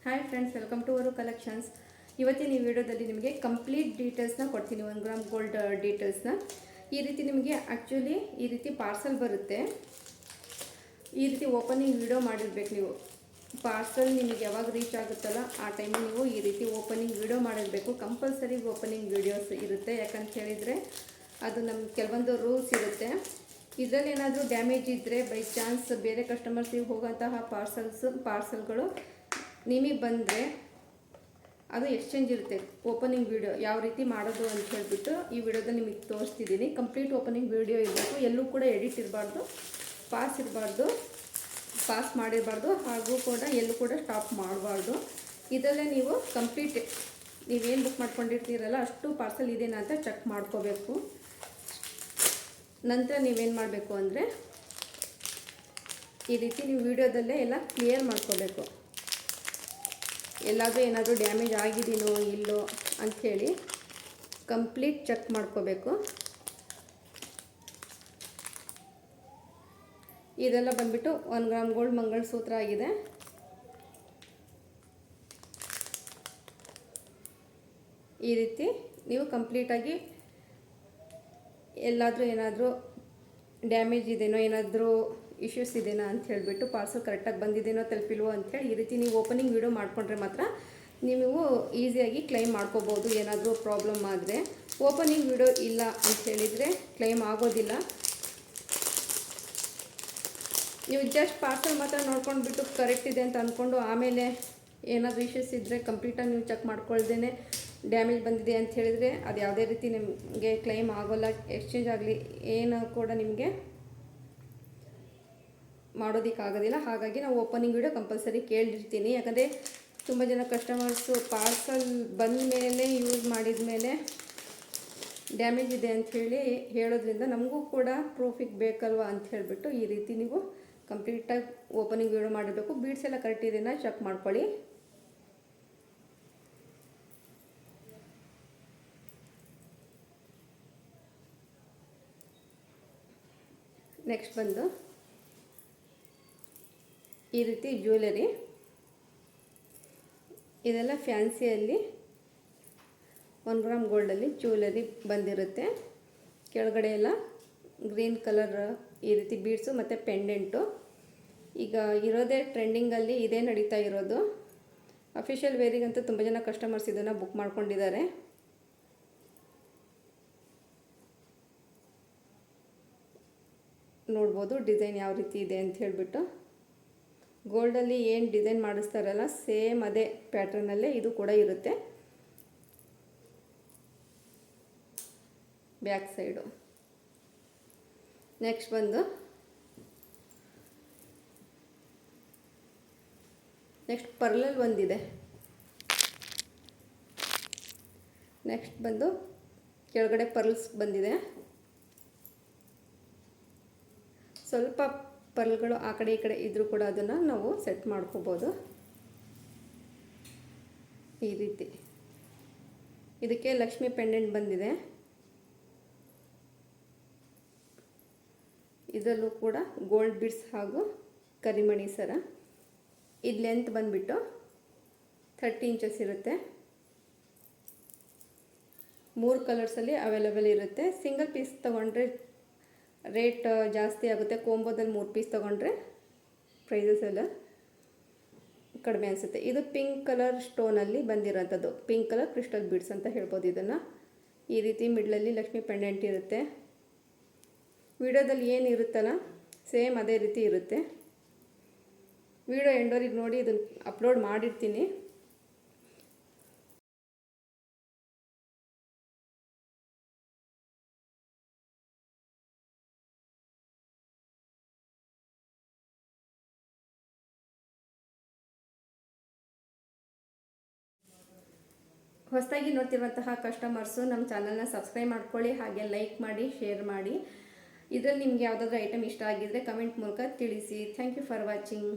Hi friends, welcome to ಅವರು collections. ಇವತ್ತಿನ ಈ ವಿಡಿಯೋದಲ್ಲಿ ನಿಮಗೆ ಕಂಪ್ಲೀಟ್ ಡೀಟೇಲ್ಸ್ನ ಕೊಡ್ತೀನಿ. 1 ಗ್ರಾಮ್ ಗೋಲ್ಡ್ ಡೀಟೇಲ್ಸ್ನ. ಈ ರೀತಿ ನಿಮಗೆ ಆ್ಯಕ್ಚುಲಿ ಈ ರೀತಿ ಪಾರ್ಸಲ್ ಬರುತ್ತೆ. ಈ ರೀತಿ ಓಪನಿಂಗ್ ವಿಡಿಯೋ ಮಾಡಿರ್ಬೇಕು ನೀವು. ಪಾರ್ಸಲ್ ನಿಮಗೆ ಯಾವಾಗ ರೀಚ್ ಆಗುತ್ತಲ್ಲ ಆ ಟೈಮಿಗೆ ನೀವು ಈ ರೀತಿ ಓಪನಿಂಗ್ ವಿಡಿಯೋ ಮಾಡಿರಬೇಕು. ಕಂಪಲ್ಸರಿ ಓಪನಿಂಗ್ ವಿಡಿಯೋಸ್ ಇರುತ್ತೆ. ಯಾಕಂತ ಹೇಳಿದರೆ ಅದು ನಮ್ಮ ಕೆಲವೊಂದು ರೂಲ್ಸ್ ಇರುತ್ತೆ. ಇದರಲ್ಲಿ ಏನಾದರೂ ಡ್ಯಾಮೇಜ್ ಇದ್ದರೆ ಬೈ ಚಾನ್ಸ್ ಬೇರೆ ಕಸ್ಟಮರ್ಸಿಗೆ ಹೋಗೋಂತಹ ಪಾರ್ಸಲ್ಗಳು ನಿಮಗೆ ಬಂದರೆ ಅದು ಎಕ್ಸ್ಚೇಂಜ್ ಇರುತ್ತೆ. ಓಪನಿಂಗ್ ವಿಡಿಯೋ ಯಾವ ರೀತಿ ಮಾಡೋದು ಅಂತ ಹೇಳಿಬಿಟ್ಟು ಈ ವಿಡಿಯೋದಲ್ಲಿ ನಿಮಗೆ ತೋರಿಸ್ತಿದ್ದೀನಿ. ಕಂಪ್ಲೀಟ್ ಓಪನಿಂಗ್ ವಿಡಿಯೋ ಇರಬೇಕು. ಎಲ್ಲೂ ಕೂಡ ಎಡಿಟ್ ಇರಬಾರ್ದು, ಪಾಸ್ ಮಾಡಿರಬಾರ್ದು, ಹಾಗೂ ಕೂಡ ಎಲ್ಲೂ ಕೂಡ ಸ್ಟಾಪ್ ಮಾಡಬಾರ್ದು. ಇದರಲ್ಲೇ ನೀವು ಕಂಪ್ಲೀಟ್ ನೀವೇನು ಬುಕ್ ಮಾಡ್ಕೊಂಡಿರ್ತೀರಲ್ಲ ಅಷ್ಟು ಪಾರ್ಸಲ್ ಇದೆಯಾ ಅಂತ ಚೆಕ್ ಮಾಡ್ಕೋಬೇಕು. ನಂತರ ನೀವೇನು ಮಾಡಬೇಕು ಅಂದರೆ ಈ ರೀತಿ ನೀವು ವಿಡಿಯೋದಲ್ಲೇ ಎಲ್ಲ ಕ್ಲಿಯರ್ ಮಾಡ್ಕೋಬೇಕು. ಎಲ್ಲಾದರೂ ಏನಾದರೂ ಡ್ಯಾಮೇಜ್ ಆಗಿದೆಯೋ ಇಲ್ಲೋ ಅಂಥೇಳಿ ಕಂಪ್ಲೀಟ್ ಚೆಕ್ ಮಾಡ್ಕೋಬೇಕು. ಇದೆಲ್ಲ ಬಂದ್ಬಿಟ್ಟು 1 ಗ್ರಾಮ್ ಗೋಲ್ಡ್ ಮಂಗಳಸೂತ್ರ ಆಗಿದೆ. ಈ ರೀತಿ ನೀವು ಕಂಪ್ಲೀಟಾಗಿ ಎಲ್ಲಾದರೂ ಏನಾದರೂ ಡ್ಯಾಮೇಜ್ ಇದೆಯೋ, ಏನಾದರೂ ಇಶ್ಯೂಸ್ ಇದೆಯಾ ಅಂತ ಹೇಳಿಬಿಟ್ಟು ಪಾರ್ಸಲ್ ಕರೆಕ್ಟಾಗಿ ಬಂದಿದೆಯೋ ತಲುಪಿಲ್ವೋ ಅಂಥೇಳಿ ಈ ರೀತಿ ನೀವು ಓಪನಿಂಗ್ ವಿಡಿಯೋ ಮಾಡಿಕೊಂಡ್ರೆ ಮಾತ್ರ ನೀವು ಈಸಿಯಾಗಿ ಕ್ಲೈಮ್ ಮಾಡ್ಕೋಬೋದು. ಏನಾದರೂ ಪ್ರಾಬ್ಲಮ್ ಆದರೆ ಓಪನಿಂಗ್ ವಿಡಿಯೋ ಇಲ್ಲ ಅಂತ ಹೇಳಿದರೆ ಕ್ಲೈಮ್ ಆಗೋದಿಲ್ಲ. ನೀವು ಜಸ್ಟ್ ಪಾರ್ಸಲ್ ಮಾತ್ರ ನೋಡ್ಕೊಂಡ್ಬಿಟ್ಟು ಕರೆಕ್ಟ್ ಇದೆ ಅಂತ ಅಂದ್ಕೊಂಡು ಆಮೇಲೆ ಏನಾದರೂ ಇಶ್ಯೂಸ್ ಇದ್ದರೆ ಕಂಪ್ಲೀಟಾಗಿ ನೀವು ಚೆಕ್ ಮಾಡ್ಕೊಳ್ದೇ ಡ್ಯಾಮೇಜ್ ಬಂದಿದೆ ಅಂತ ಹೇಳಿದರೆ ಅದು ಯಾವುದೇ ರೀತಿ ನಿಮಗೆ ಕ್ಲೈಮ್ ಆಗೋಲ್ಲ. ಎಕ್ಸ್ಚೇಂಜ್ ಆಗಲಿ ಏನು ಕೂಡ ನಿಮಗೆ ಮಾಡೋದಕ್ಕಾಗೋದಿಲ್ಲ. ಹಾಗಾಗಿ ನಾವು ಓಪನಿಂಗ್ ವಿಡಿಯೋ ಕಂಪಲ್ಸರಿ ಕೇಳಿರ್ತೀನಿ. ಯಾಕಂದರೆ ತುಂಬ ಜನ ಕಸ್ಟಮರ್ಸು ಪಾರ್ಸಲ್ ಬಂದ ಮೇಲೆ ಯೂಸ್ ಮಾಡಿದ ಮೇಲೆ ಡ್ಯಾಮೇಜ್ ಇದೆ ಅಂಥೇಳಿ ಹೇಳೋದ್ರಿಂದ ನಮಗೂ ಕೂಡ ಪ್ರೂಫಿಗೆ ಬೇಕಲ್ವ ಅಂತ ಹೇಳಿಬಿಟ್ಟು ಈ ರೀತಿ ನೀವು ಕಂಪ್ಲೀಟಾಗಿ ಓಪನಿಂಗ್ ವಿಡಿಯೋ ಮಾಡಿರಬೇಕು. ಬೀಡ್ಸ್ ಎಲ್ಲ ಕರೆಕ್ಟ್ ಇದೆಯಾ ಚೆಕ್ ಮಾಡ್ಕೊಳ್ಳಿ. ನೆಕ್ಸ್ಟ್ ಬಂದು ಈ ರೀತಿ ಜ್ಯುವೆಲರಿ, ಇದೆಲ್ಲ ಫ್ಯಾನ್ಸಿಯಲ್ಲಿ 1 ಗ್ರಾಮ್ ಗೋಲ್ಡಲ್ಲಿ ಜ್ಯುವೆಲರಿ ಬಂದಿರುತ್ತೆ. ಕೆಳಗಡೆ ಎಲ್ಲ ಗ್ರೀನ್ ಕಲರ್ ಈ ರೀತಿ ಬೀಡ್ಸು ಮತ್ತು ಪೆಂಡೆಂಟು. ಈಗ ಇರೋದೇ ಟ್ರೆಂಡಿಂಗಲ್ಲಿ ಇದೇ ನಡೀತಾ ಇರೋದು. ಅಫಿಷಿಯಲ್ ವೇರಿಗಂತೂ ತುಂಬ ಜನ ಕಸ್ಟಮರ್ಸ್ ಇದನ್ನು ಬುಕ್ ಮಾಡ್ಕೊಂಡಿದ್ದಾರೆ. ನೋಡ್ಬೋದು ಡಿಸೈನ್ ಯಾವ ರೀತಿ ಇದೆ ಅಂತ ಹೇಳಿಬಿಟ್ಟು. ಗೋಲ್ಡಲ್ಲಿ ಏನು ಡಿಸೈನ್ ಮಾಡಿಸ್ತಾರಲ್ಲ ಸೇಮ್ ಅದೇ ಪ್ಯಾಟ್ರನಲ್ಲೇ ಇದು ಕೂಡ ಇರುತ್ತೆ. ಬ್ಯಾಕ್ ಸೈಡು ನೆಕ್ಸ್ಟ್ ಬಂದು ಪರ್ಲಲ್ಲಿ ಒಂದಿದೆ. ನೆಕ್ಸ್ಟ್ ಬಂದು ಕೆಳಗಡೆ ಪರ್ಲ್ಸ್ ಬಂದಿದೆ. ಸ್ವಲ್ಪ ಪರ್ಲ್ಗಳು ಆ ಕಡೆ ಈ ಕಡೆ ಇದ್ರೂ ಕೂಡ ಅದನ್ನು ನಾವು ಸೆಟ್ ಮಾಡ್ಕೋಬೋದು. ಈ ರೀತಿ ಇದಕ್ಕೆ ಲಕ್ಷ್ಮಿ ಪೆಂಡೆಂಟ್ ಬಂದಿದೆ. ಇದರಲ್ಲೂ ಕೂಡ ಗೋಲ್ಡ್ ಬೀಡ್ಸ್ ಹಾಗೂ ಕರಿಮಣಿ ಸರ. ಇದು ಲೆಂತ್ ಬಂದುಬಿಟ್ಟು 30 ಇಂಚಸ್ ಇರುತ್ತೆ. 3 ಕಲರ್ಸಲ್ಲಿ ಅವೈಲೇಬಲ್ ಇರುತ್ತೆ. ಸಿಂಗಲ್ ಪೀಸ್ ತೊಗೊಂಡ್ರೆ ರೇಟ್ ಜಾಸ್ತಿ ಆಗುತ್ತೆ. ಕೋಂಬೋದಲ್ಲಿ 3 ಪೀಸ್ ತೊಗೊಂಡ್ರೆ ಪ್ರೈಸಸ್ ಎಲ್ಲ ಕಡಿಮೆ ಅನಿಸುತ್ತೆ. ಇದು ಪಿಂಕ್ ಕಲರ್ ಸ್ಟೋನಲ್ಲಿ ಬಂದಿರೋಂಥದ್ದು, ಪಿಂಕ್ ಕಲರ್ ಕ್ರಿಸ್ಟಲ್ ಬೀಡ್ಸ್ ಅಂತ ಹೇಳ್ಬೋದು. ಇದನ್ನು ಈ ರೀತಿ ಮಿಡ್ಲಲ್ಲಿ ಲಕ್ಷ್ಮಿ ಪೆಂಡೆಂಟ್ ಇರುತ್ತೆ. ವಿಡಿಯೋದಲ್ಲಿ ಏನು ಇರುತ್ತಲ್ಲ ಸೇಮ್ ಅದೇ ರೀತಿ ಇರುತ್ತೆ. ವಿಡಿಯೋ ಎಂಡೋರಿಗೆ ನೋಡಿ ಇದನ್ನು ಅಪ್ಲೋಡ್ ಮಾಡಿರ್ತೀನಿ. ಹೊಸದಾಗಿ ನೋಡ್ತಿರುವಂತಹ ಕಸ್ಟಮರ್ಸು ನಮ್ಮ ಚಾನಲ್ನ ಸಬ್ಸ್ಕ್ರೈಬ್ ಮಾಡ್ಕೊಳ್ಳಿ, ಹಾಗೆ ಲೈಕ್ ಮಾಡಿ, ಶೇರ್ ಮಾಡಿ. ಇದರಲ್ಲಿ ನಿಮಗೆ ಯಾವುದಾದ್ರೂ ಐಟಮ್ ಇಷ್ಟ ಆಗಿದ್ದರೆ ಕಮೆಂಟ್ ಮೂಲಕ ತಿಳಿಸಿ. Thank you for watching.